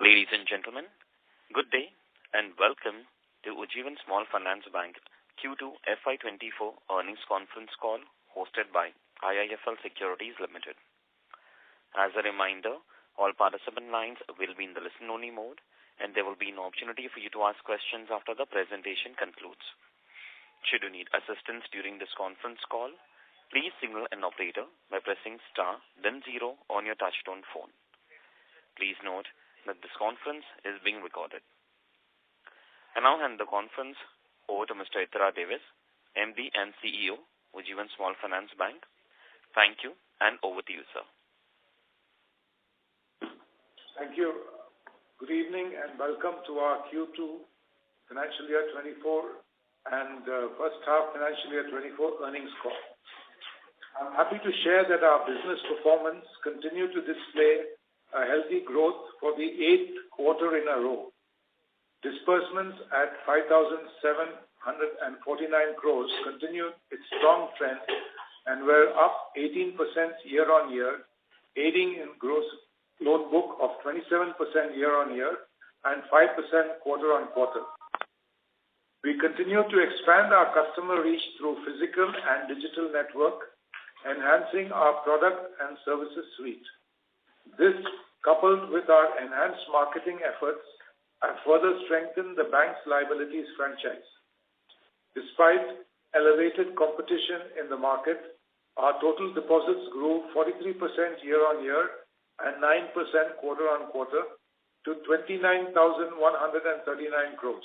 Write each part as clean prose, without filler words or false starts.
Ladies and gentlemen, good day and welcome to Ujjivan Small Finance Bank Q2 FY2024 earnings conference call hosted by IIFL Securities Limited. As a reminder, all participant lines will be in the listen-only mode and there will be an opportunity for you to ask questions after the presentation concludes. Should you need assistance during this conference call, please signal an operator by pressing star then 0 on your touchtone phone. Please note that this conference is being recorded. I now hand the conference over to Mr. Ithra Davis, MD and CEO, Ujjivan Small Finance Bank. Thank you, and over to you, sir. Thank you. Good evening and welcome to our Q2 financial year 24 and first half financial year 24 earnings call. I'm happy to share that our business performance continued to display a healthy growth for the 8th quarter in a row. Disbursements at 5,749 crores continued its strong trend and were up 18% year-on-year, aiding in gross loan book of 27% year-on-year and 5% quarter-on-quarter. We continue to expand our customer reach through physical and digital network, enhancing our product and services suite. This, coupled with our enhanced marketing efforts, have further strengthened the bank's liabilities franchise. Despite elevated competition in the market, our total deposits grew 43% year-on-year and 9% quarter-on-quarter to 29,139 crores.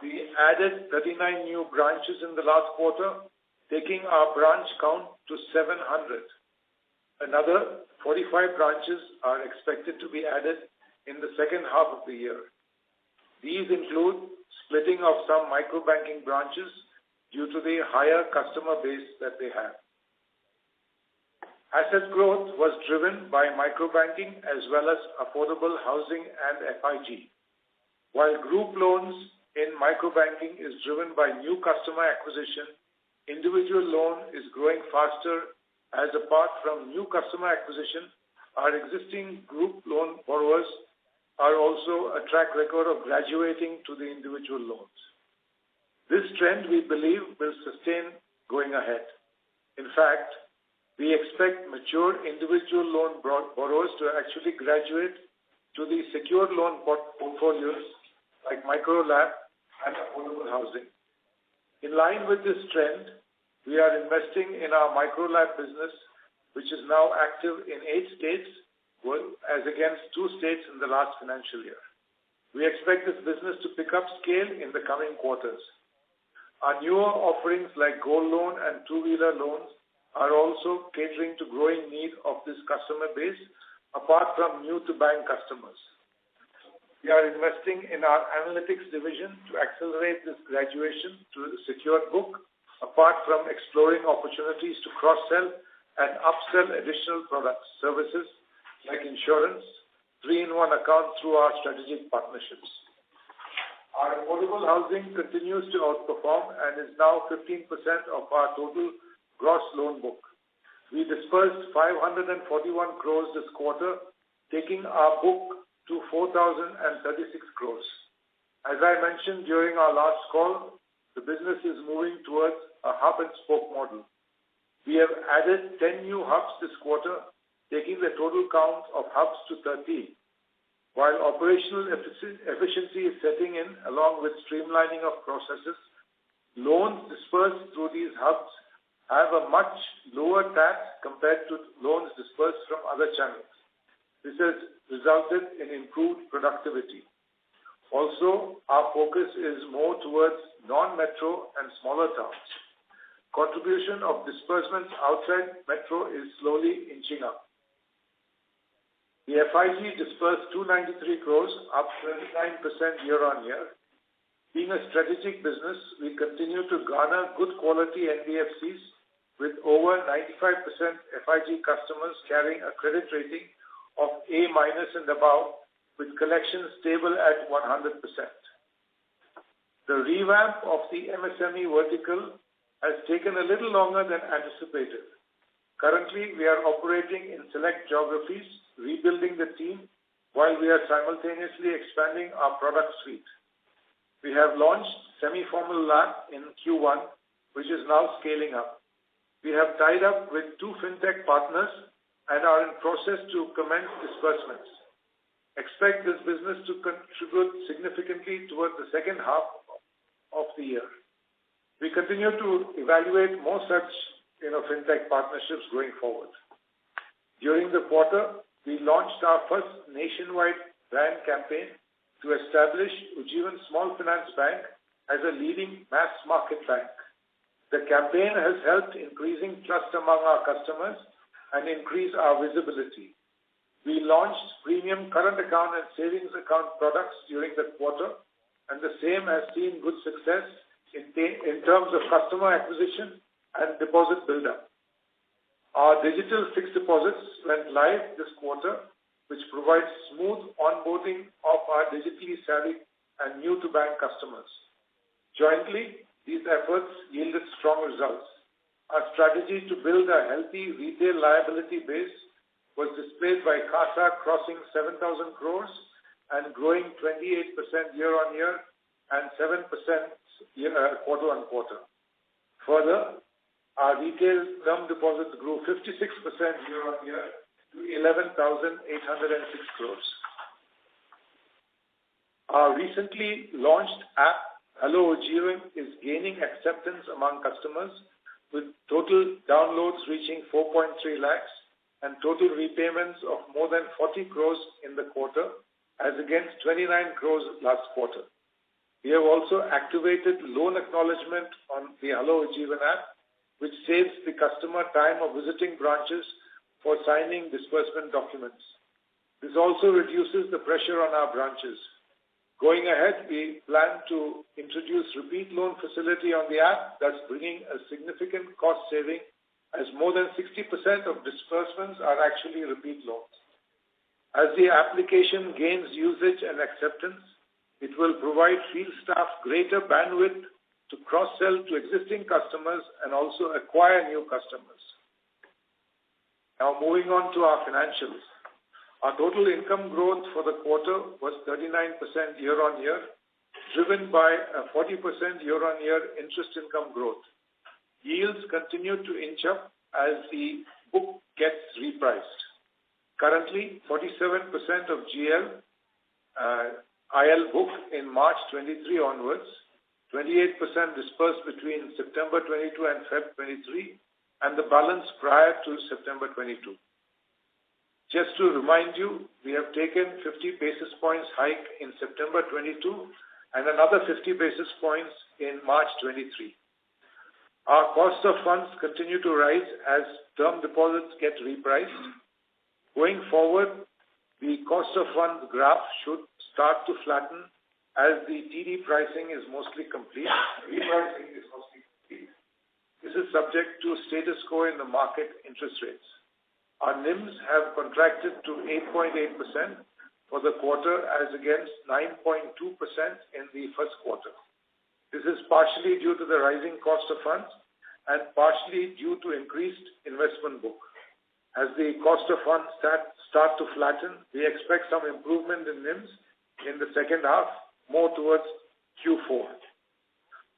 We added 39 new branches in the last quarter, taking our branch count to 700. Another 45 branches are expected to be added in the second half of the year. These include splitting of some micro-banking branches due to the higher customer base that they have. Asset growth was driven by micro-banking as well as affordable housing and FIG. While group loans in micro-banking is driven by new customer acquisition, individual loan is growing faster. As apart from new customer acquisition, our existing group loan borrowers are also a track record of graduating to the individual loans. This trend, we believe, will sustain going ahead. In fact, we expect mature individual loan borrowers to actually graduate to the secured loan portfolios like Micro LAP and affordable housing. In line with this trend, we are investing in our Micro LAP business, which is now active in 8 states, as against 2 states in the last financial year. We expect this business to pick up scale in the coming quarters. Our newer offerings like gold loan and two-wheeler loans are also catering to growing need of this customer base, apart from new-to-bank customers. We are investing in our analytics division to accelerate this graduation to the secured book, apart from exploring opportunities to cross-sell and upsell additional products, services like insurance, 3-in-1 account through our strategic partnerships. Our affordable housing continues to outperform and is now 15% of our total gross loan book. We dispersed 541 crores this quarter, taking our book to 4,036 crores. As I mentioned during our last call, the business is moving towards a hub-and-spoke model. We have added 10 new hubs this quarter, taking the total count of hubs to 30. While operational efficiency is setting in along with streamlining of processes, loans dispersed through these hubs have a much lower tax compared to loans dispersed from other channels. This has resulted in improved productivity. Also, our focus is more towards non-metro and smaller towns. Contribution of disbursements outside metro is slowly inching up. The FIG dispersed 293 crores, up 29% year-on-year. Being a strategic business, we continue to garner good quality NBFCs with over 95% FIG customers carrying a credit rating of A- and above, with collections stable at 100%. The revamp of the MSME vertical has taken a little longer than anticipated. Currently, we are operating in select geographies, rebuilding the team, while we are simultaneously expanding our product suite. We have launched semi-formal LAP in Q1, which is now scaling up. We have tied up with 2 fintech partners and are in process to commence disbursements. Expect this business to contribute significantly towards the second half of the year. We continue to evaluate more such fintech partnerships going forward. During the quarter, we launched our first nationwide brand campaign to establish Ujjivan Small Finance Bank as a leading mass market bank. The campaign has helped increasing trust among our customers and increase our visibility. We launched premium current account and savings account products during the quarter, and the same has seen good success in terms of customer acquisition and deposit buildup. Our digital fixed deposits went live this quarter, which provides smooth onboarding of our digitally savvy and new-to-bank customers. Jointly, these efforts yielded strong results. Our strategy to build a healthy retail liability base was displayed by CASA crossing 7,000 crores and growing 28% year-on-year and 7% quarter-on-quarter. Further, our retail term deposits grew 56% year-on-year to 11,806 crores. Our recently launched app, Hello Ujjivan, is gaining acceptance among customers, with total downloads reaching 4.3 lakhs and total repayments of more than 40 crores in the quarter, as against 29 crores last quarter. We have also activated loan acknowledgement on the Hello Ujjivan app, which saves the customer time of visiting branches for signing disbursement documents. This also reduces the pressure on our branches. Going ahead, we plan to introduce repeat loan facility on the app, thus bringing a significant cost saving, as more than 60% of disbursements are actually repeat loans. As the application gains usage and acceptance, it will provide field staff greater bandwidth to cross-sell to existing customers and also acquire new customers. Now moving on to our financials. Our total income growth for the quarter was 39% year-on-year, driven by a 40% year-on-year interest income growth. Yields continue to inch up as the book gets repriced. Currently, 47% of IL book in March 23 onwards, 28% dispersed between September 22 and Feb 23, and the balance prior to September 22. Just to remind you, we have taken 50 basis points hike in September 22 and another 50 basis points in March 23. Our cost of funds continue to rise as term deposits get repriced. Going forward, the cost of funds graph should start to flatten as the TD pricing is mostly complete. Repricing is mostly complete. This is subject to status quo in the market interest rates. Our NIMs have contracted to 8.8% for the quarter as against 9.2% in the first quarter. This is partially due to the rising cost of funds and partially due to increased investment book. As the cost of funds start to flatten, we expect some improvement in NIMs in the second half, more towards Q4.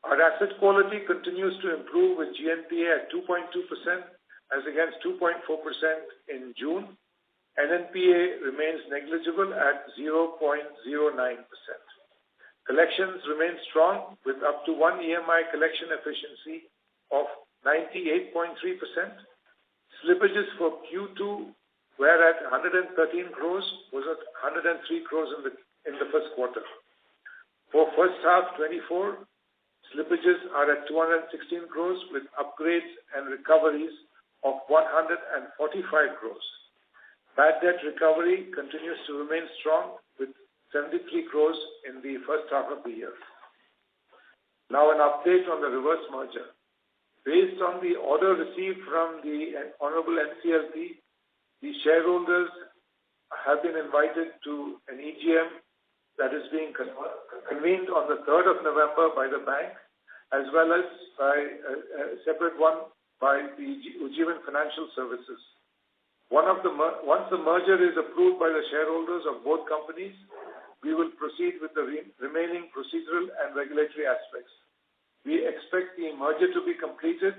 Our asset quality continues to improve with GNPA at 2.2% as against 2.4% in June. NNPA remains negligible at 0.09%. Collections remain strong with up to 1 EMI collection efficiency of 98.3%. Slippages for Q2 were at 113 crores, was at 103 crores in the first quarter. For first half 24, slippages are at 216 crores with upgrades and recoveries of 145 crores. Bad debt recovery continues to remain strong with 73 crores in the first half of the year. Now an update on the reverse merger. Based on the order received from the Honorable NCLT, the shareholders have been invited to an EGM that is being convened on the 3rd of November by the bank, as well as by a separate one by the Ujjivan Financial Services. Once the merger is approved by the shareholders of both companies, we will proceed with the remaining procedural and regulatory aspects. We expect the merger to be completed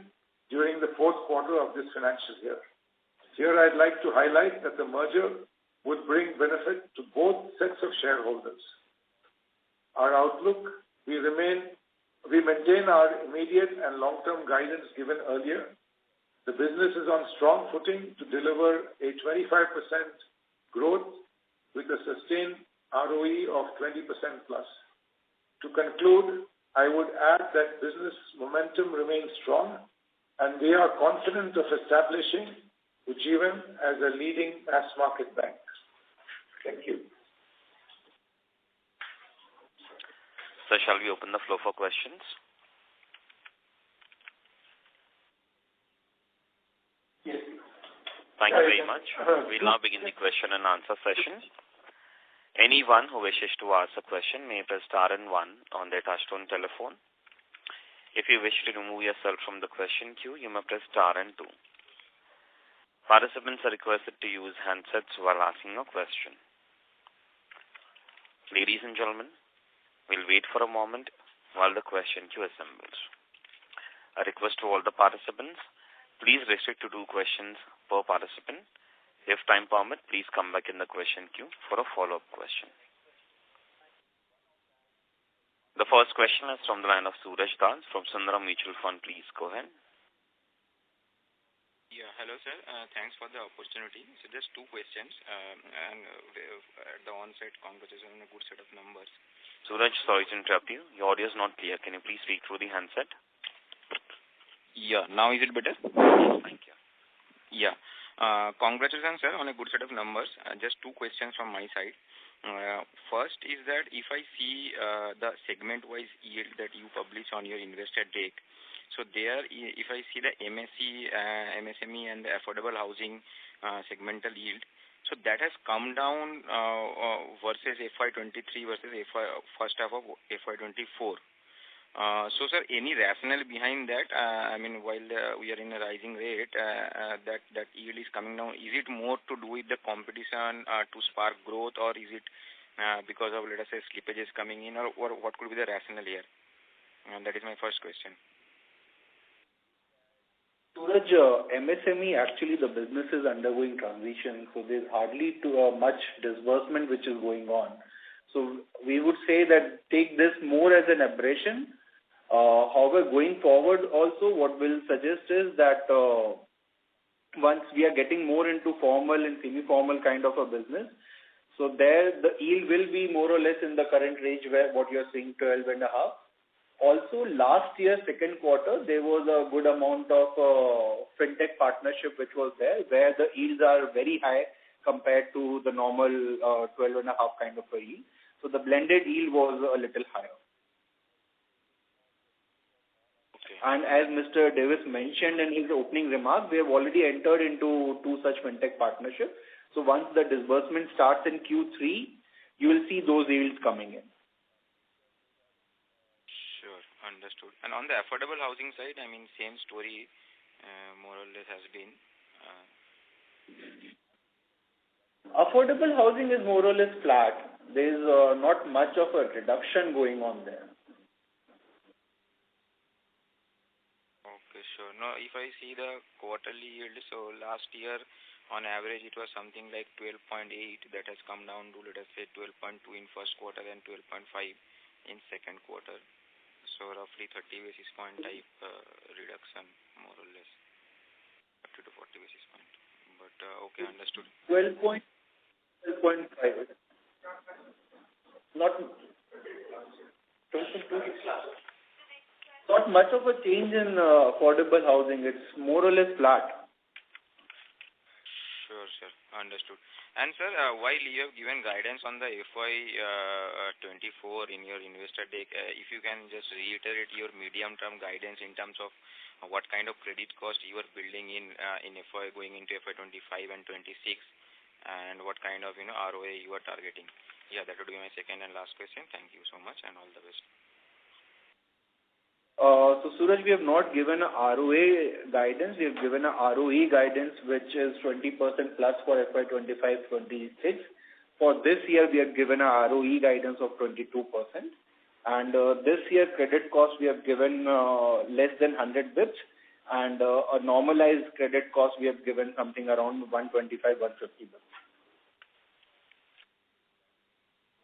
during the fourth quarter of this financial year. Here I'd like to highlight that the merger would bring benefit to both sets of shareholders. Our outlook, we maintain our immediate and long-term guidance given earlier. The business is on strong footing to deliver a 25% growth with a sustained ROE of 20% plus. To conclude, I would add that business momentum remains strong and we are confident of establishing Ujjivan as a leading mass market bank. Thank you. So shall we open the floor for questions? Yes. Thank you very much. We'll now begin the question and answer session. Anyone who wishes to ask a question may press star and 1 on their touchtone telephone. If you wish to remove yourself from the question queue, you may press star and 2. Participants are requested to use handsets while asking a question. Ladies and gentlemen, we'll wait for a moment while the question queue assembles. A request to all the participants, please restrict to 2 questions per participant. If time permit, please come back in the question queue for a follow-up question. The first question is from the line of Suraj Das from Sundaram Mutual Fund. Please go ahead. Yeah, hello sir. Thanks for the opportunity. So just 2 questions. And at the onset, congratulations on a good set of numbers. Suraj, sorry to interrupt you. Your audio is not clear. Can you please speak through the handset? Yeah, now is it better? Yes, thank you. Yeah. Congratulations, sir, on a good set of numbers. Just 2 questions from my side. First is that if I see the segment-wise yield that you publish on your investor deck, so there, if I see the MSME and the affordable housing segmental yield, so that has come down versus FY23 versus first half of FY24. So, sir, any rationale behind that? I mean, while we are in a rising rate, that yield is coming down. Is it more to do with the competition to spark growth, or is it because of, let us say, slippages coming in, or what could be the rationale here? And that is my first question. Suraj, MSME, actually the business is undergoing transition, so there's hardly much disbursement which is going on. So we would say that take this more as an aberration. However, going forward also what we'll suggest is that once we are getting more into formal and semi-formal kind of a business, so there the yield will be more or less in the current range where what you're seeing 12.5. Also, last year, second quarter, there was a good amount of fintech partnership which was there, where the yields are very high compared to the normal 12.5 kind of a yield. So the blended yield was a little higher. Okay. And as Mr. Davis mentioned in his opening remarks, we have already entered into 2 such fintech partnerships. So once the disbursement starts in Q3, you will see those yields coming in. Understood. And on the affordable housing side, I mean, same story more or less has been. Affordable housing is more or less flat. There is not much of a reduction going on there. Okay, sure. Now, if I see the quarterly yield, so last year, on average, it was something like 12.8. That has come down to, let us say, 12.2 in first quarter and 12.5 in second quarter. So roughly 30 basis point type reduction, more or less, 30 to 40 basis point. But okay, understood. 12.5. Not much of a change in affordable housing. It's more or less flat. Sure, sir. Understood. And sir, while you have given guidance on the FY24 in your investor deck, if you can just reiterate your medium-term guidance in terms of what kind of credit cost you are building in FY going into FY25 and 26, and what kind of ROA you are targeting. Yeah, that would be my second and last question. Thank you so much, and all the best. So So Suraj, we have not given a ROA guidance. We have given a ROE guidance, which is 20% plus for FY25-26. For this year, we have given a ROE guidance of 22%. And this year, credit cost, we have given less than 100 bits. And a normalized credit cost, we have given something around 125, 150 bits.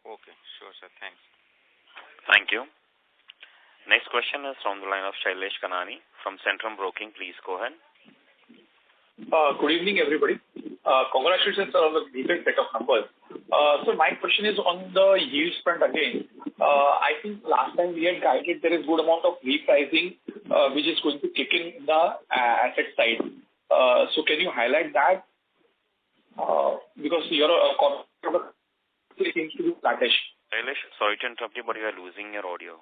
Okay, sure, sir. Thanks. Thank you. Next question is from the line of Shailesh Kanani from Centrum Broking. Please go ahead. Good evening, everybody. Congratulations on the decent set of numbers. So my question is on the yield front again. I think last time we had guided there is good amount of repricing which is going to kick in the asset side. So can you highlight that? Because your seems to be flattish. Shailesh, sorry to interrupt you, but you are losing your audio.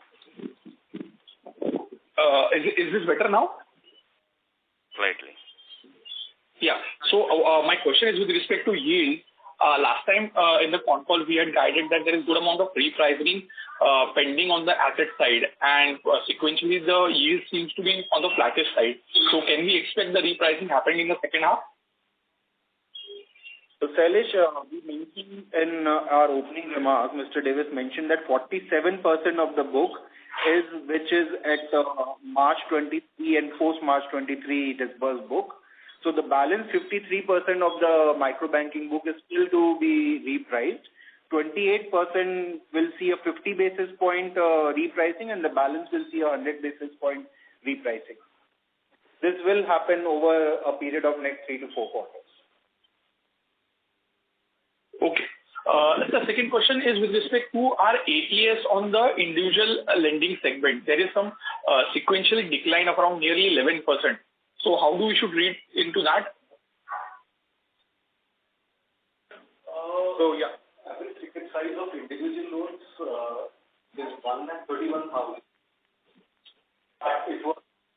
Is this better now? Slightly. Yeah. So my question is with respect to yield. Last time in the Concall we had guided that there is good amount of repricing pending on the asset side, and sequentially the yield seems to be on the flattest side. So can we expect the repricing happening in the second half? So Shailesh, we mentioned in our opening remarks, Mr. Davis mentioned that 47% of the book which is at March 23 and post-March 23 disbursed book. So the balance 53% of the microbanking book is still to be repriced. 28% will see a 50 basis point repricing, and the balance will see a 100 basis point repricing. This will happen over a period of next 3 to 4 quarters. Okay. The second question is with respect to our ATS on the individual lending segment. There is some sequential decline of around nearly 11%. So how do we should read into that? Average ticket size of individual loans is 131,000.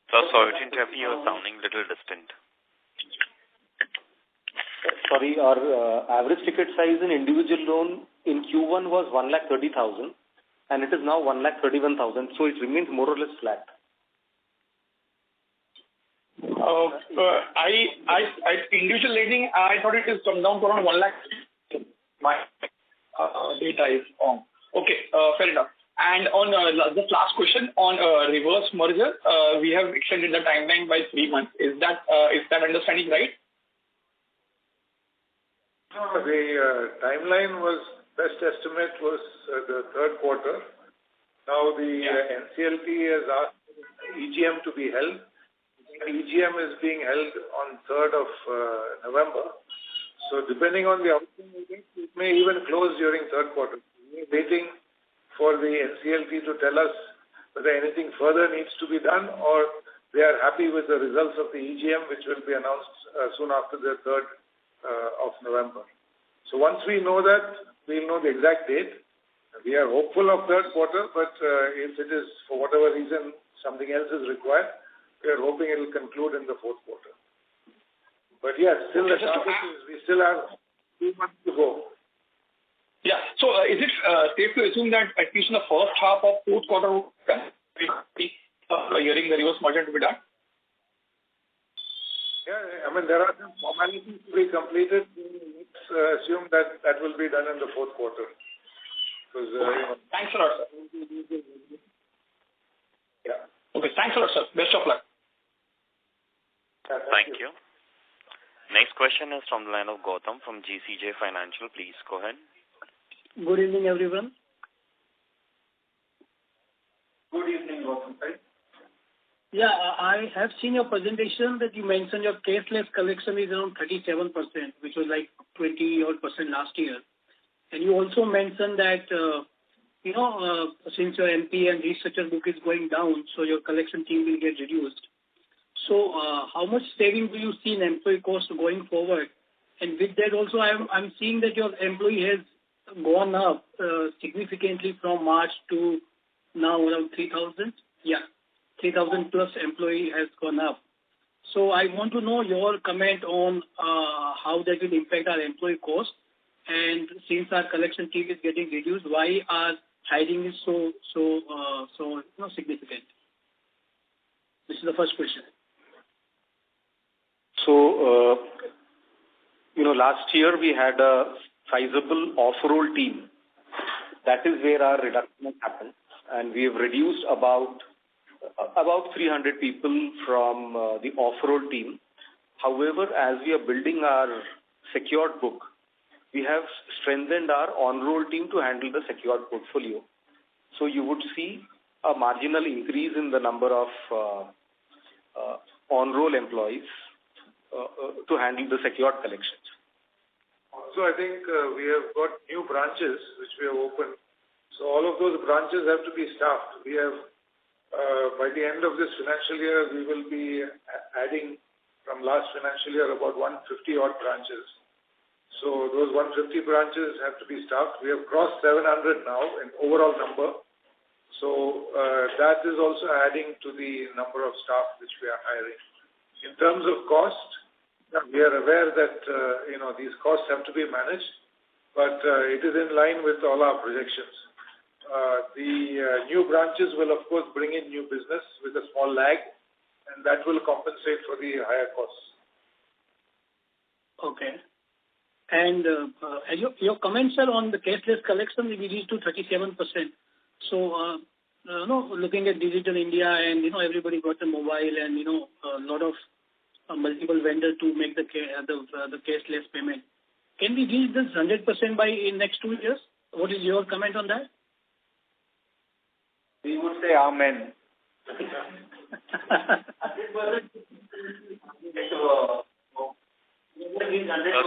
So sorry to interrupt you, you're sounding a little distant. Sorry, our average ticket size in individual loan in Q1 was 130,000 and it is now 131,000. So it remains more or less flat. Individual lending, I thought it is come down to around 1 lakh. My data is wrong. Okay, fair enough. And on the last question on reverse merger, we have extended the timeline by 3 months. Is that understanding right? No, the timeline was, best estimate was the third quarter. Now the NCLT has asked EGM to be held. EGM is being held on 3rd of November. So depending on the outcome, it may even close during third quarter. We're waiting for the NCLT to tell us whether anything further needs to be done, or they are happy with the results of the EGM, which will be announced soon after the 3rd of November. So once we know that, we'll know the exact date. We are hopeful of third quarter, but if it is, for whatever reason, something else is required, we are hoping it will conclude in the fourth quarter. But yes, still the target is, we still have 2 months to go. Yeah. So is it safe to assume that at least in the first half of fourth quarter, hearing the reverse merger to be done? Yeah, I mean, there are some formalities to be completed. Let's assume that that will be done in the fourth quarter. Because, Thanks a lot, sir. Yeah. Okay, thanks a lot, sir. Best of luck. Thank you. Next question is from the line of Gautam from GCJ Financial. Please go ahead. Good evening, everyone. Good evening, Gautam. Yeah, I have seen your presentation that you mentioned your cashless collection is around 37%, which was like 20% last year. And you also mentioned that, since your MP and restructure book is going down, so your collection team will get reduced. So how much saving do you see in employee cost going forward? And with that also, I'm seeing that your employee has gone up significantly from March to now around 3,000. Yeah. 3,000 plus employee has gone up. So I want to know your comment on how that will impact our employee cost. And since our collection team is getting reduced, why our hiring is so significant? This is the first question. So, last year we had a sizable off-roll team. That is where our reduction happened, and we have reduced about 300 people from the off-roll team. However, as we are building our secured book, we have strengthened our on-roll team to handle the secured portfolio. So you would see a marginal increase in the number of on-roll employees to handle the secured collections. Also, I think we have got new branches which we have opened. So all of those branches have to be staffed. We have, by the end of this financial year, we will be adding from last financial year about 150 odd branches. So those 150 branches have to be staffed. We have crossed 700 now in overall number. So that is also adding to the number of staff which we are hiring. In terms of cost, we are aware that these costs have to be managed, but it is in line with all our projections. The new branches will of course bring in new business with a small lag, and that will compensate for the higher costs. Okay. And your comments are on the cashless collection, we reached to 37%. So, looking at Digital India and, everybody got a mobile and, a lot of multiple vendors to make the cashless payment. Can we reach this 100% by in next 2 years? What is your comment on that? We would say amen.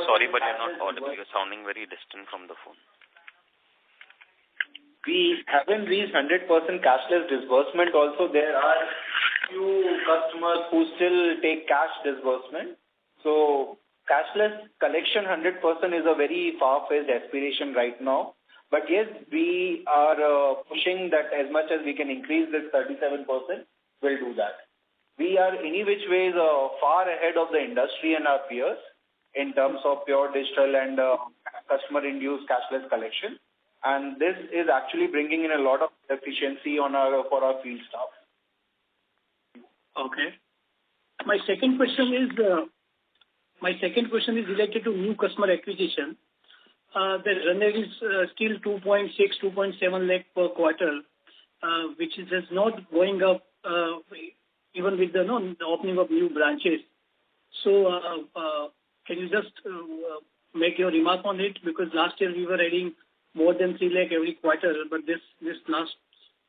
Sorry, but you're not audible. You're sounding very distant from the phone. We haven't reached 100% cashless disbursement. Also, there are few customers who still take cash disbursement. So, cashless collection 100% is a very far-fetched aspiration right now. But yes, we are pushing that as much as we can increase this 37%, we'll do that. We are any which ways far ahead of the industry and our peers in terms of pure digital and customer-induced cashless collection. And this is actually bringing in a lot of efficiency for our field staff. Okay. My second question is related to new customer acquisition. The run rate is still 2.6, 2.7 lakh per quarter, which is just not going up even with the opening of new branches. So, can you just make your remark on it? Because last year we were adding more than 3 lakh every quarter, but this last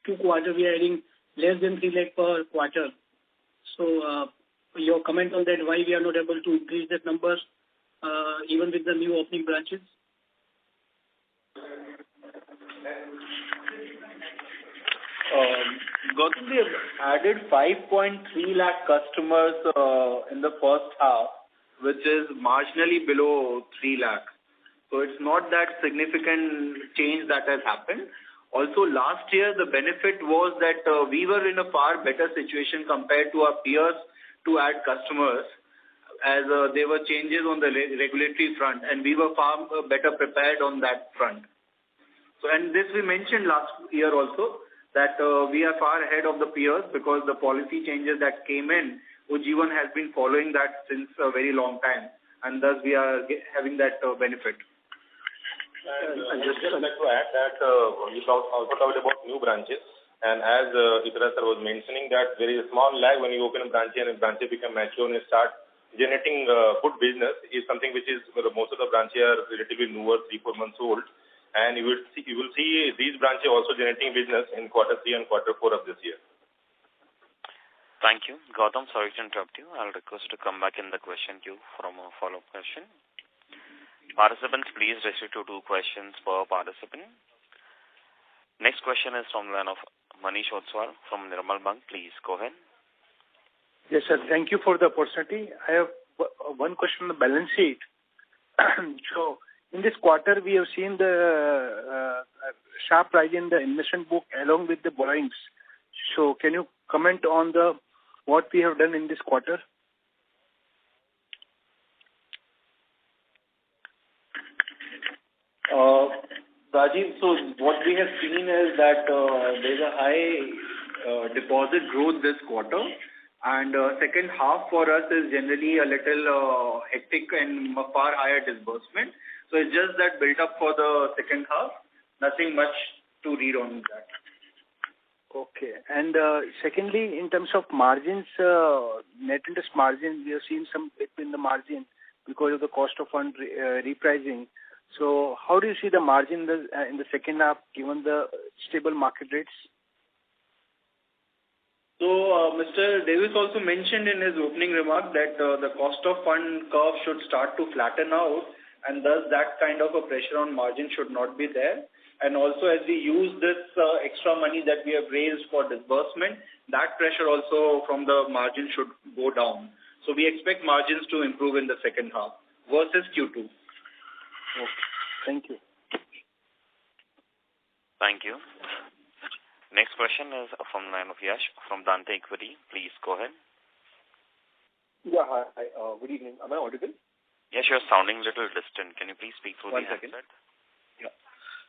2 quarters we are adding less than 3 lakh per quarter. So, your comment on that, why we are not able to increase that number even with the new opening branches? Gautam, we have added 5.3 lakh customers in the first half, which is marginally below 3 lakh. So it's not that significant change that has happened. Also, last year, the benefit was that we were in a far better situation compared to our peers to add customers, as there were changes on the regulatory front, and we were far better prepared on that front. So, and this we mentioned last year also, that we are far ahead of the peers because the policy changes that came in, Ujjivan has been following that since a very long time, and thus we are having that benefit. And just like to add that you also talked about new branches, and as Itra sir was mentioning that there is a small lag when you open a branch and a branch become mature and start generating good business is something which is most of the branches are relatively newer, 3-4 months old, and you will see these branches also generating business in quarter 3 and quarter 4 of this year. Thank you. Gautam, sorry to interrupt you. I'll request to come back in the question queue from a follow-up question. Participants, please restrict to 2 questions per participant. Next question is from the line of Manish Otswal from Nirmal Bang. Please go ahead. Yes, sir. Thank you for the opportunity. I have one question on the balance sheet. So, in this quarter, we have seen the sharp rise in the investment book along with the borrowings. So, can you comment on what we have done in this quarter? Rajiv, so what we have seen is that there's a high deposit growth this quarter, And second half for us is generally a little hectic and far higher disbursement. So it's just that built up for the second half. Nothing much to read on that. Okay. And secondly, in terms of margins, net interest margin, we have seen some dip in the margin because of the cost of fund repricing. So how do you see the margin in the second half given the stable market rates? So Mr. Davis also mentioned in his opening remark that the cost of fund curve should start to flatten out, and thus that kind of a pressure on margin should not be there. And also as we use this extra money that we have raised for disbursement, that pressure also from the margin should go down. So we expect margins to improve in the second half versus Q2. Okay. Thank you. Thank you. Next question is from the line of Yash from Dante Equity. Please go ahead. Yeah, hi. Good evening. Am I audible? Yes, you're sounding a little distant. Can you please speak through the second. handset?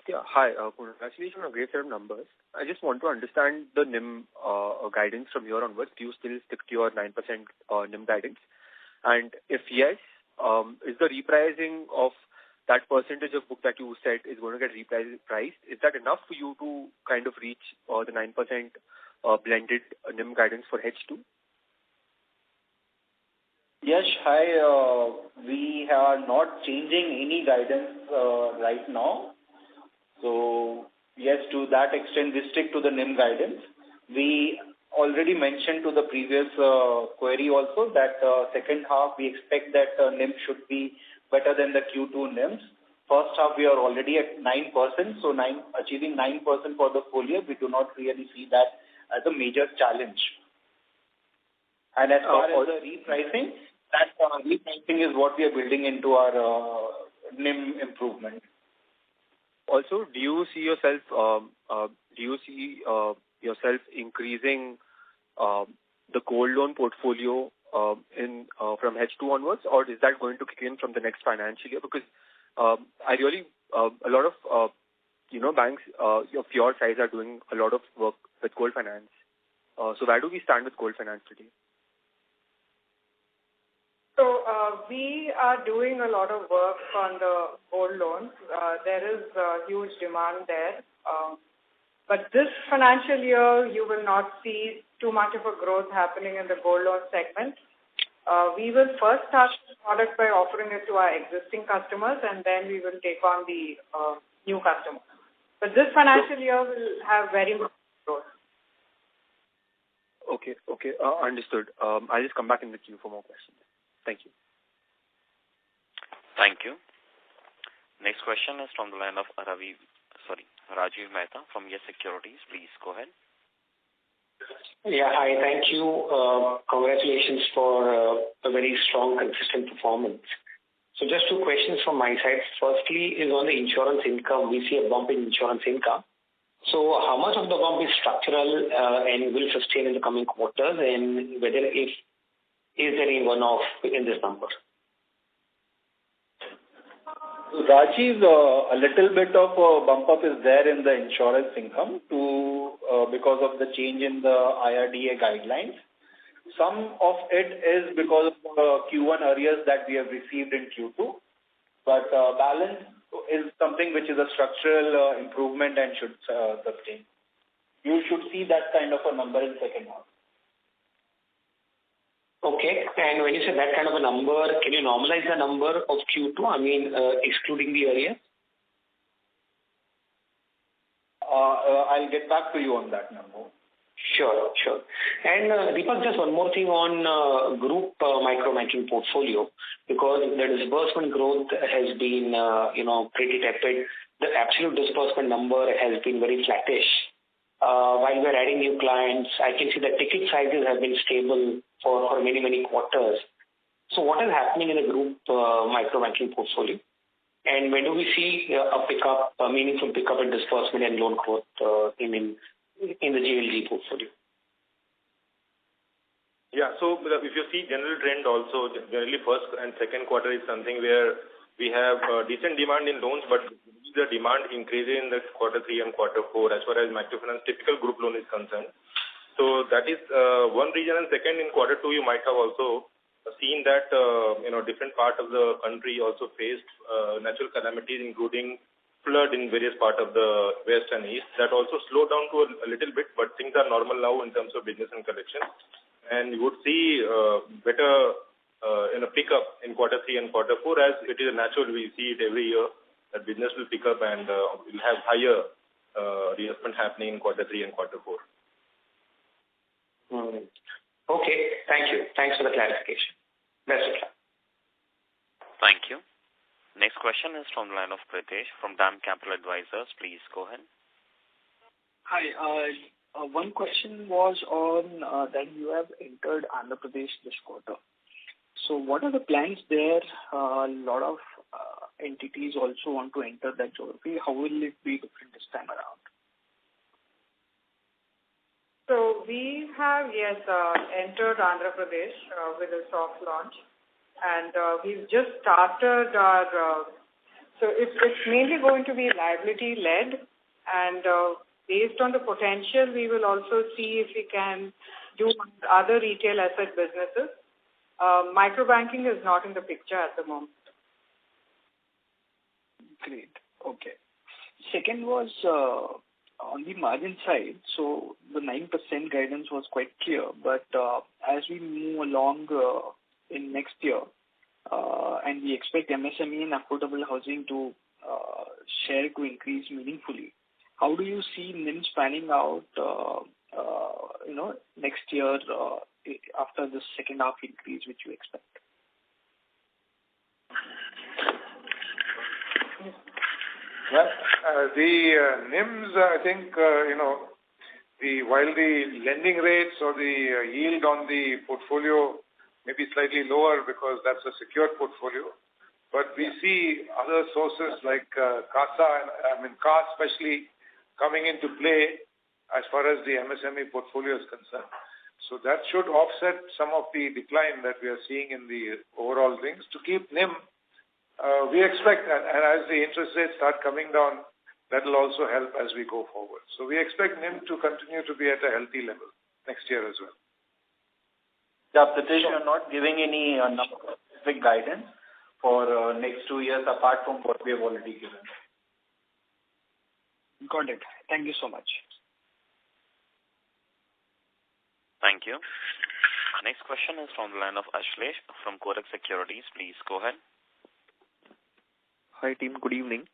Yeah, hi. Congratulations on a great set of numbers. I just want to understand the NIM guidance from here onwards. Do you still stick to your 9% NIM guidance? And if yes, is the repricing of that percentage of book that you said is going to get repriced, is that enough for you to kind of reach the 9% blended NIM guidance for H2? Yes, hi. We are not changing any guidance right now. So, yes, to that extent, we stick to the NIM guidance. We already mentioned to the previous query also that second half we expect that NIM should be better than the Q2 NIMs. First half we are already at 9%, so achieving 9% for the full year, we do not really see that as a major challenge. And as far as the repricing, that repricing is what we are building into our NIM improvement. Also, do you see yourself increasing the gold loan portfolio from H2 onwards, or is that going to kick in from the next financial year? Because I really a lot of banks of your size are doing a lot of work with gold finance. So where do we stand with gold finance today? So we are doing a lot of work on the gold loans. There is huge demand there. But this financial year, you will not see too much of a growth happening in the gold loan segment. We will first start the product by offering it to our existing customers, and then we will take on the new customers. But this financial year will have very much growth. Okay. Understood. I'll just come back in the queue for more questions. Thank you. Thank you. Next question is from the line of Rajiv Mehta from Yes Securities. Please go ahead. Yeah, hi. Thank you. Congratulations for a very strong, consistent performance. So just two questions from my side. Firstly is on the insurance income. We see a bump in insurance income. So how much of the bump is structural and will sustain in the coming quarters, and whether is there any one-off in this number? Rajiv, a little bit of a bump up is there in the insurance income because of the change in the IRDA guidelines. Some of it is because of Q1 arrears that we have received in Q2, but balance is something which is a structural improvement and should sustain. You should see that kind of a number in second half. Okay. And when you say that kind of a number, can you normalize the number of Q2? I mean, excluding the area? I'll get back to you on that number. Sure. And Deepak, just one more thing on group micro-banking portfolio, because the disbursement growth has been, pretty tepid. The absolute disbursement number has been very flattish. While we're adding new clients, I can see the ticket sizes have been stable for many, many quarters. So what is happening in the group micro-banking portfolio? And when do we see a meaningful pickup in disbursement and loan growth in the GLG portfolio? Yeah, so if you see general trend also, generally first and second quarter is something where we have decent demand in loans, but the demand increases in the quarter 3 and quarter 4 as far as microfinance typical group loan is concerned. So that is one reason. And second, in quarter two, you might have also seen that different part of the country also faced natural calamities, including flood in various parts of the west and east. That also slowed down to a little bit, but things are normal now in terms of business and collection. And you would see better pickup in quarter three and quarter four, as it is natural. We see it every year that business will pick up and we'll have higher reimbursement happening in quarter three and quarter four. Okay, thank you. Thanks for the clarification. Best of luck. Thank you. Next question is from the line of Pritesh from DAM Capital Advisors. Please go ahead. Hi. One question was on that you have entered Andhra Pradesh this quarter. So what are the plans there? A lot of entities also want to enter that geography. How will it be different this time around? So we have, entered Andhra Pradesh with a soft launch. And we've just started our, so it's mainly going to be liability-led. And based on the potential, we will also see if we can do other retail asset businesses. Microbanking is not in the picture at the moment. Great. Okay. Second was on the margin side. So the 9% guidance was quite clear, but as we move along in next year, and we expect MSME and affordable housing to share to increase meaningfully, how do you see NIMs panning out, next year after the second half increase which you expect? Well, the NIMs, I think, while the lending rates or the yield on the portfolio may be slightly lower because that's a secured portfolio, but we see other sources like CASA, CASA especially, coming into play as far as the MSME portfolio is concerned. So that should offset some of the decline that we are seeing in the overall things. To keep NIM, we expect, and as the interest rates start coming down, that will also help as we go forward. So we expect NIM to continue to be at a healthy level next year as well. Yeah, Pritesh, we are not giving any specific guidance for next 2 years apart from what we have already given. Got it. Thank you so much. Thank you. Next question is from the line of Ashlesh from Kotak Securities. Please go ahead. Hi team, good evening.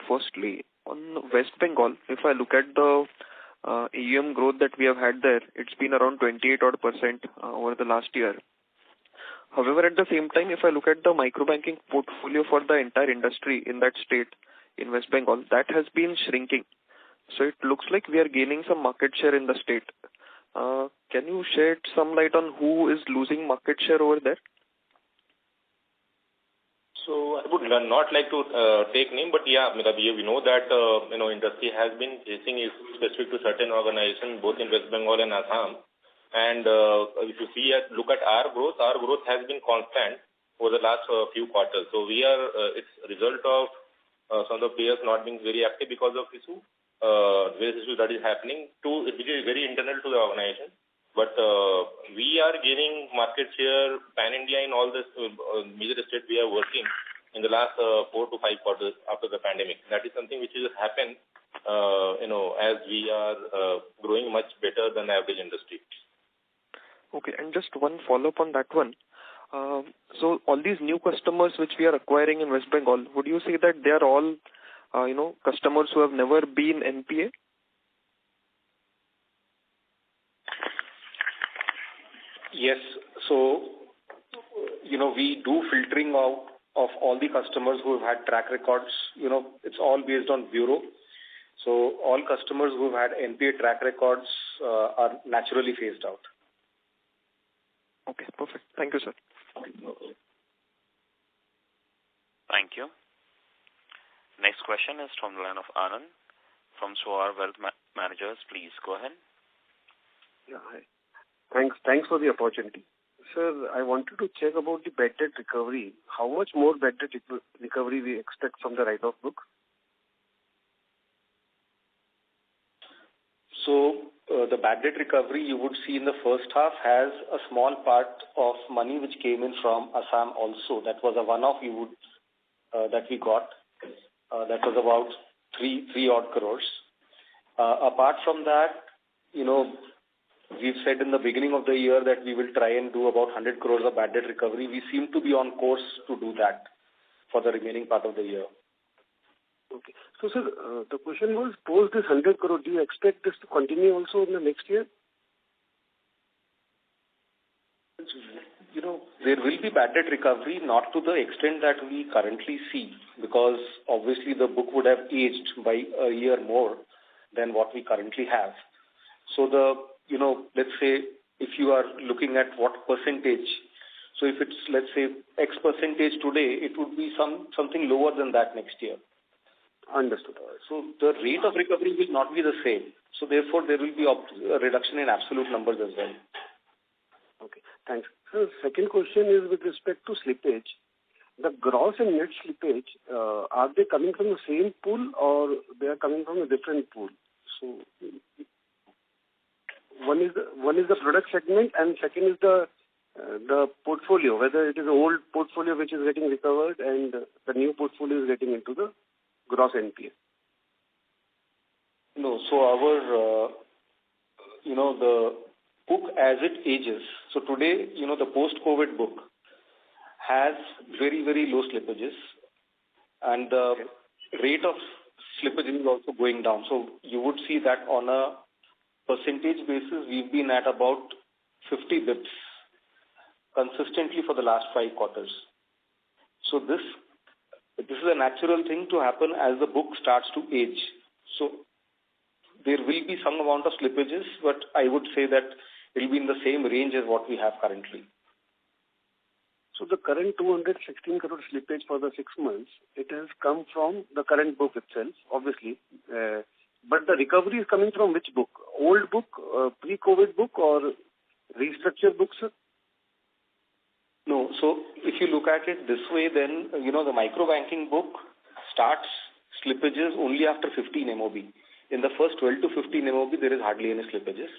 Firstly, on West Bengal, if I look at the AUM growth that we have had there, it's been around 28% over the last year. However, at the same time, if I look at the microbanking portfolio for the entire industry in that state, in West Bengal, that has been shrinking. So it looks like we are gaining some market share in the state. Can you shed some light on who is losing market share over there? So I would not like to take name, but yeah, we know that industry has been facing issues specific to certain organizations both in West Bengal and Assam. And if you see look at our growth has been constant over the last few quarters. So we are it's a result of some of the players not being very active because of various issues that is happening. Which is very internal to the organization. But we are gaining market share pan-India in all the major states we are working in the last 4 to 5 quarters after the pandemic. That is something which has happened, as we are growing much better than the average industry. Okay, and just one follow-up on that one. So all these new customers which we are acquiring in West Bengal, would you say that they are all, customers who have never been NPA? Yes. So, we do filtering out of all the customers who have had track records. It's all based on bureau. So all customers who have had NPA track records are naturally phased out. Okay, perfect. Thank you, sir. Thank you. Next question is from the line of Anand from Swar Wealth Managers. Please go ahead. Yeah, hi. Thanks for the opportunity. Sir, I wanted to check about the bad debt recovery. How much more bad debt recovery we expect from the write-off book? So, the bad debt recovery you would see in the first half has a small part of money which came in from Assam also. That was a one-off that we got. That was about 3 odd crores. Apart from that, we've said in the beginning of the year that we will try and do about 100 crores of bad debt recovery. We seem to be on course to do that for the remaining part of the year. Okay. So, sir, the question was, post this 100 crore, do you expect this to continue also in the next year? There will be bad debt recovery, not to the extent that we currently see, because obviously the book would have aged by a year more than what we currently have. So let's say if you are looking at what percentage, so if it's, let's say, X percentage today, it would be something lower than that next year. Understood. So the rate of recovery will not be the same. So therefore, there will be a reduction in absolute numbers as well. Okay, thanks. So second question is with respect to slippage. The gross and net slippage, are they coming from the same pool or they are coming from a different pool? So one is the product segment and second is the portfolio, whether it is an old portfolio which is getting recovered and the new portfolio is getting into the gross NPA. No, so our, the book as it ages. So today, the post-COVID book has very, very low slippages and the rate of slippage is also going down. So you would see that on a percentage basis, we've been at about 50 bips consistently for the last 5 quarters. So this is a natural thing to happen as the book starts to age. So there will be some amount of slippages, but I would say that it will be in the same range as what we have currently. So the current 216 crore slippage for the 6 months, it has come from the current book itself, obviously. But the recovery is coming from which book? Old book, pre-COVID book or restructured book, sir? No, so if you look at it this way, then, the micro-banking book starts slippages only after 15 MOB. In the first 12 to 15 MOB, there is hardly any slippages.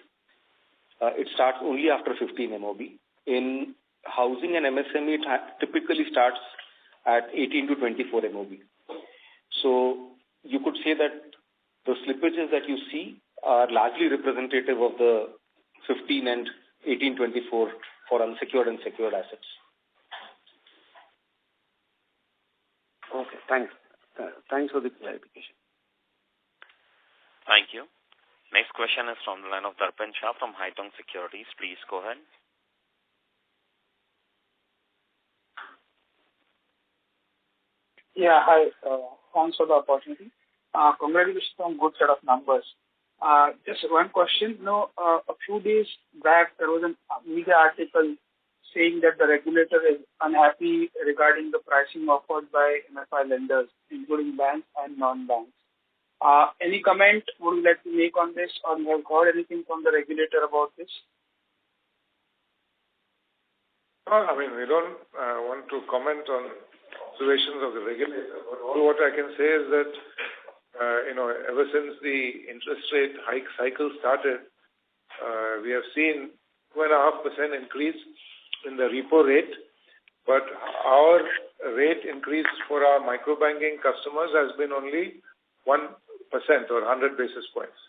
It starts only after 15 MOB. In housing and MSME, it typically starts at 18 to 24 MOB. So you could say that the slippages that you see are largely representative of the 15 and 18-24 for unsecured and secured assets. Okay, thanks. Thanks for the clarification. Thank you. Next question is from the line of Darpan Shah from Haitong Securities. Please go ahead. Yeah, hi. Thanks for the opportunity. Congratulations on good set of numbers. Just one question. A few days back, there was a media article saying that the regulator is unhappy regarding the pricing offered by MFI lenders, including banks and non-banks. Any comment would you like to make on this, or you have heard anything from the regulator about this? We don't want to comment on observations of the regulator, but all what I can say is that ever since the interest rate hike cycle started, we have seen 2.5% increase in the repo rate, but our rate increase for our microbanking customers has been only 1% or 100 basis points.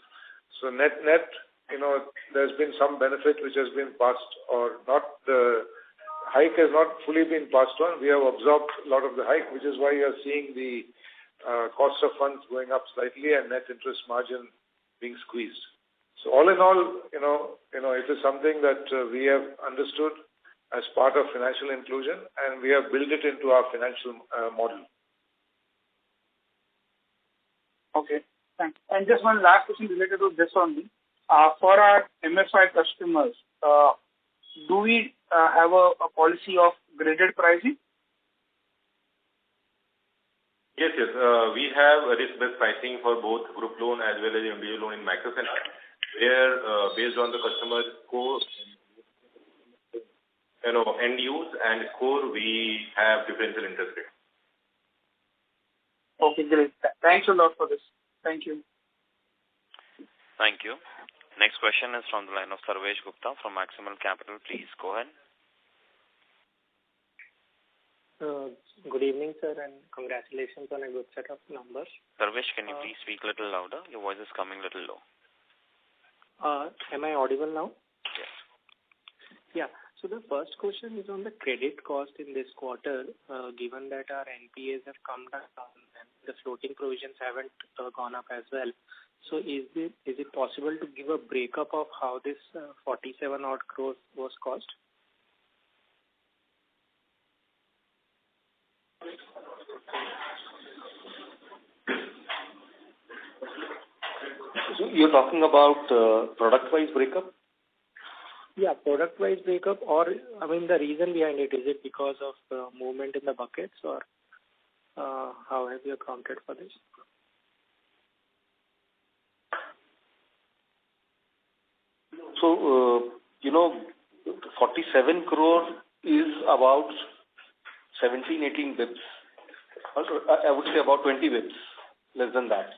So net, there's been some benefit which has been passed or not. The hike has not fully been passed on. We have absorbed a lot of the hike, which is why you are seeing the cost of funds going up slightly and net interest margin being squeezed. So all in all, it is something that we have understood as part of financial inclusion, and we have built it into our financial model. Okay, thanks. And just one last question related to this only. For our MFI customers, do we have a policy of graded pricing? Yes. We have a risk-based pricing for both group loan as well as individual loan in microfinance, where based on the customer's score, end use and score, we have differential interest rate. Okay, great. Thanks a lot for this. Thank you. Thank you. Next question is from the line of Sarvesh Gupta from Maximal Capital. Please go ahead. Good evening, sir, and congratulations on a good set of numbers. Sarvesh, can you please speak a little louder? Your voice is coming a little low. Am I audible now? Yes. Yeah. So the first question is on the credit cost in this quarter, given that our NPAs have come down and the floating provisions haven't gone up as well. So is it possible to give a breakup of how this 47 odd crores was cost? So you're talking about product-wise breakup? Yeah, product-wise breakup, or the reason behind it, is it because of movement in the buckets, or how have you accounted for this? So, 47 crore is about 17-18 bits. I would say about 20 bits, less than that.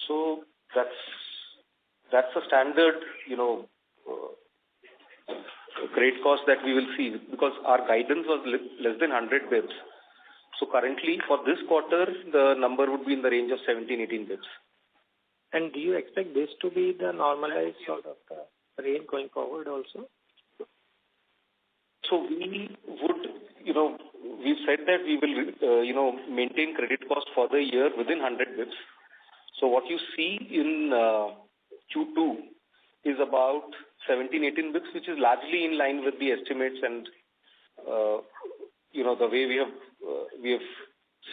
So that's a standard, credit cost that we will see, because our guidance was less than 100 bits. So currently, for this quarter, the number would be in the range of 17-18 bits. And do you expect this to be the normalized sort of range going forward also? So we would, we've said that we will, maintain credit cost for the year within 100 bits. So what you see in Q2 is about 17-18 bits, which is largely in line with the estimates and, the way we have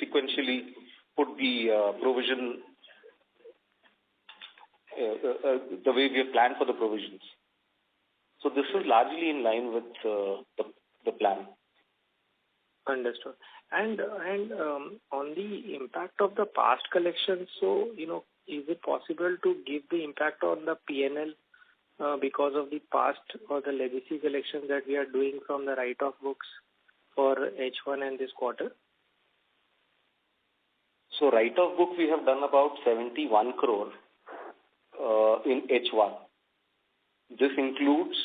sequentially put the provision, the way we have planned for the provisions. So this is largely in line with the plan. Understood. And on the impact of the past collections, so, is it possible to give the impact on the P&L because of the past or the legacy collections that we are doing from the write-off books for H1 and this quarter? So write-off book, we have done about 71 crore in H1. This includes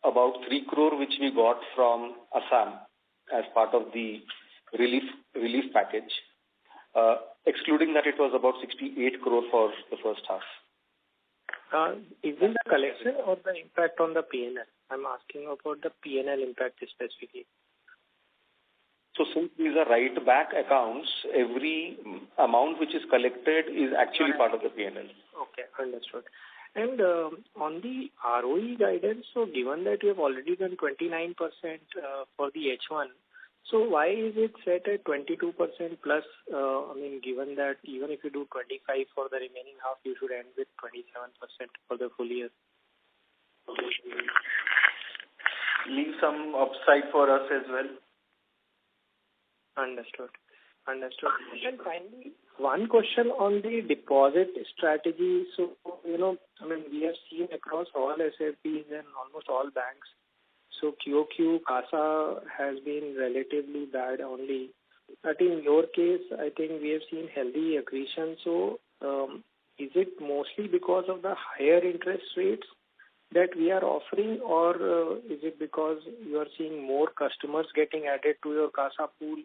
about 3 crore which we got from Assam as part of the relief package. Excluding that, it was about 68 crore for the first half. Is it the collection or the impact on the P&L? I'm asking about the P&L impact specifically. So since these are write-back accounts, every amount which is collected is actually part of the P&L. Okay, understood. And on the ROE guidance, so given that you have already done 29% for the H1, so why is it set at 22% plus? Given that even if you do 25 for the remaining half, you should end with 27% for the full year. Leave some upside for us as well. Understood. And finally, one question on the deposit strategy. So, we have seen across all SFBs and almost all banks. So QOQ CASA has been relatively bad only. But in your case, I think we have seen healthy accretion. So is it mostly because of the higher interest rates that we are offering, or is it because you are seeing more customers getting added to your CASA pool?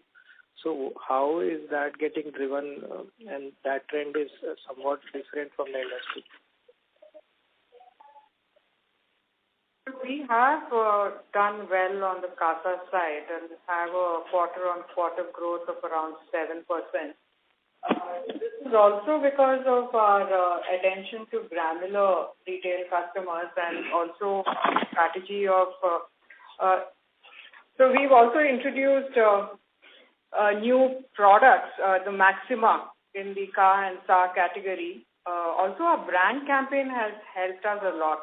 So how is that getting driven, and that trend is somewhat different from the industry? We have done well on the CASA side and have a quarter-on-quarter growth of around 7%. This is also because of our attention to granular retail customers and also strategy of... so we've also introduced new products, the Maxima in the car and SAR category. Also, our brand campaign has helped us a lot.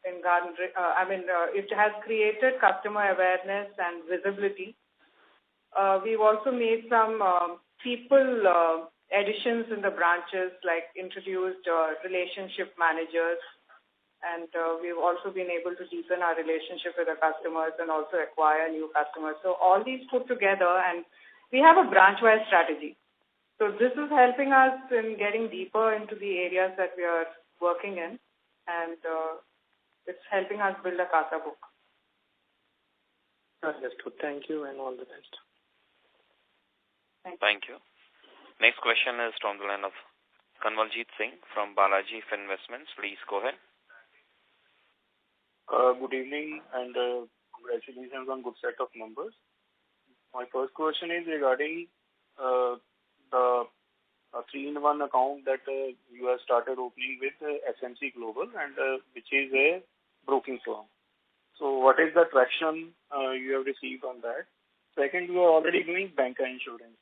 It has created customer awareness and visibility. We've also made some people additions in the branches, like introduced relationship managers, and we've also been able to deepen our relationship with the customers and also acquire new customers. So all these put together, and we have a branch-wise strategy. So this is helping us in getting deeper into the areas that we are working in. and it's helping us build a CASA book. Understood. Thank you and all the best. Thank you. Next question is from the line of Kanwaljit Singh from Balaji Investments. Please go ahead. Good evening and congratulations on good set of numbers. My first question is regarding the 3-in-1 account that you have started opening with SMC Global and which is a broking firm. So what is the traction you have received on that? Second, you are already doing banca insurance.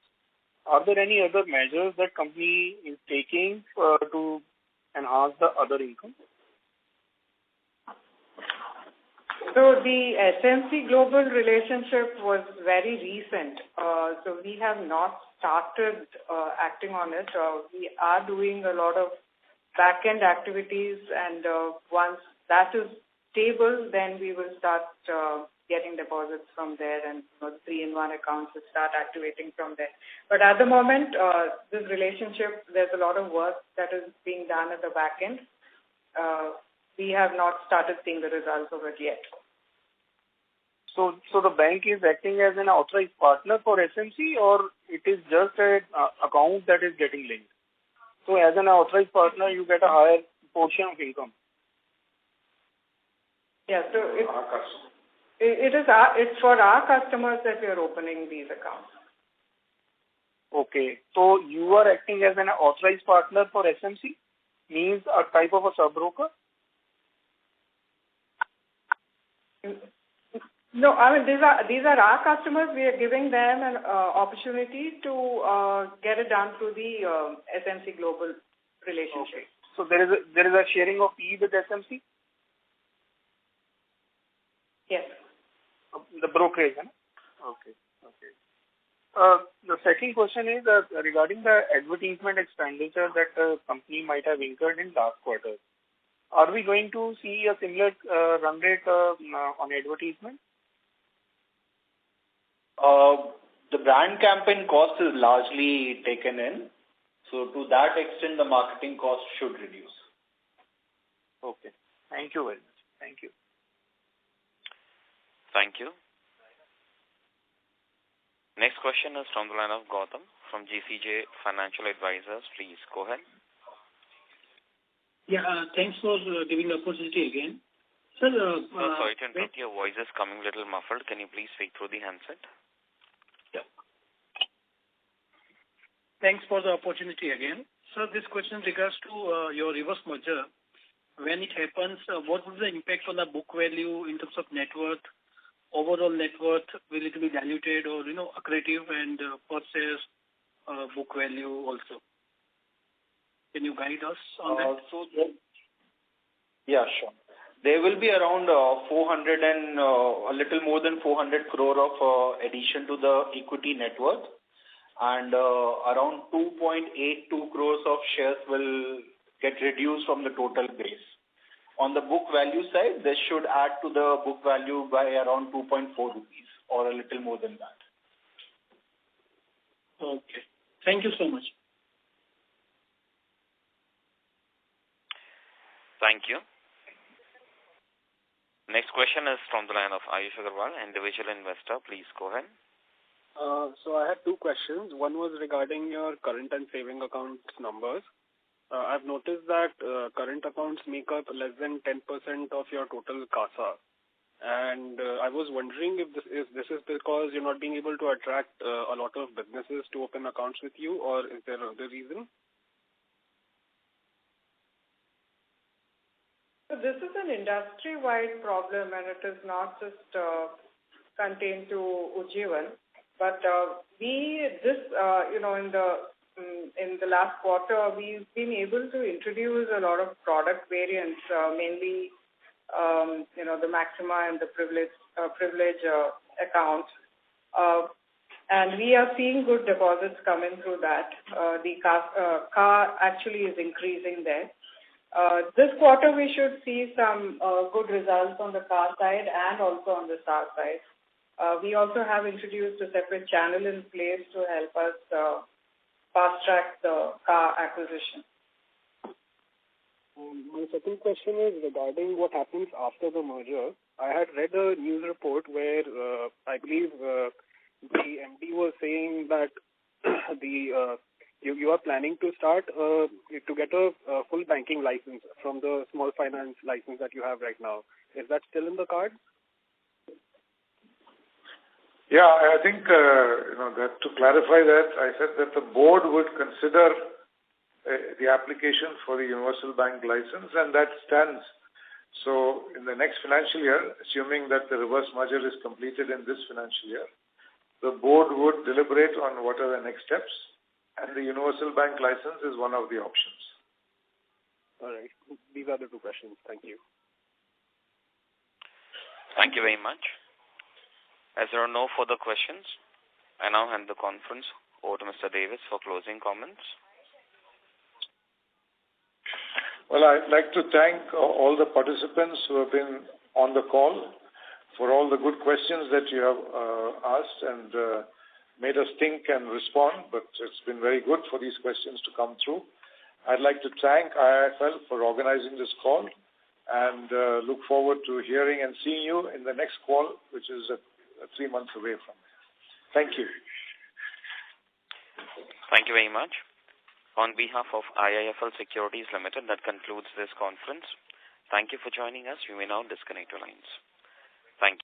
Are there any other measures that company is taking to enhance the other income? So the SMC Global relationship was very recent. So we have not started acting on it. We are doing a lot of back-end activities, and once that is stable, then we will start getting deposits from there, and 3-in-1 accounts will start activating from there. But at the moment, this relationship, there's a lot of work that is being done at the back end. We have not started seeing the results of it yet. So the bank is acting as an authorized partner for SMC, or it is just an account that is getting linked? So as an authorized partner, you get a higher portion of income. Yeah, so it's for our customers that we are opening these accounts. Okay, so you are acting as an authorized partner for SMC, means a type of a sub-broker? No, I mean, these are our customers. We are giving them an opportunity to get it done through the SMC Global relationship. Okay. So there is a sharing of fee with SMC? Yes. The brokerage, huh? Okay. The second question is regarding the advertisement expenditure that the company might have incurred in last quarter. Are we going to see a similar run rate on advertisement? The brand campaign cost is largely taken in. So to that extent, the marketing cost should reduce. Okay. Thank you very much. Thank you. Thank you. Next question is from the line of Gautam from GCJ Financial Advisors. Please go ahead. Yeah, thanks for giving the opportunity again. Sir, sorry to interrupt. Your voice is coming a little muffled. Can you please speak through the handset? Yeah. Thanks for the opportunity again. Sir, this question regards to your reverse merger. When it happens, what will the impact on the book value in terms of net worth, overall net worth? Will it be diluted or, accretive and purchase book value also? Can you guide us on that? Yeah, sure. There will be around 400 and a little more than 400 crore of addition to the equity net worth, and around 2.82 crores of shares will get reduced from the total base. On the book value side, this should add to the book value by around 2.4 rupees or a little more than that. Okay. Thank you so much. Thank you. Next question is from the line of Ayush Agarwal, individual investor. Please go ahead. So I had two questions. One was regarding your current and saving accounts numbers. I've noticed that current accounts make up less than 10% of your total CASA. And I was wondering if this is because you're not being able to attract a lot of businesses to open accounts with you, or is there another reason? So this is an industry-wide problem, and it is not just contained to Ujjivan. But in the last quarter, we've been able to introduce a lot of product variants, mainly, the Maxima and the privilege accounts. And we are seeing good deposits coming through that. The CAR actually is increasing there. This quarter, we should see some good results on the CAR side and also on the SAR side. We also have introduced a separate channel in place to help us fast-track the CAR acquisition. My second question is regarding what happens after the merger. I had read a news report where I believe the MD was saying that you are planning to start to get a full banking license from the small finance license that you have right now. Is that still in the cards? Yeah, I think that to clarify that, I said that the board would consider the application for the universal bank license, and that stands. So in the next financial year, assuming that the reverse merger is completed in this financial year, the board would deliberate on what are the next steps, and the universal bank license is one of the options. All right. These are the two questions. Thank you. Thank you very much. As there are no further questions, I now hand the conference over to Mr. Davis for closing comments. Well, I'd like to thank all the participants who have been on the call for all the good questions that you have asked and made us think and respond, but it's been very good for these questions to come through. I'd like to thank IIFL for organizing this call and look forward to hearing and seeing you in the next call, which is 3 months away from now. Thank you. Thank you very much. On behalf of IIFL Securities Limited, that concludes this conference. Thank you for joining us. You may now disconnect your lines. Thank you.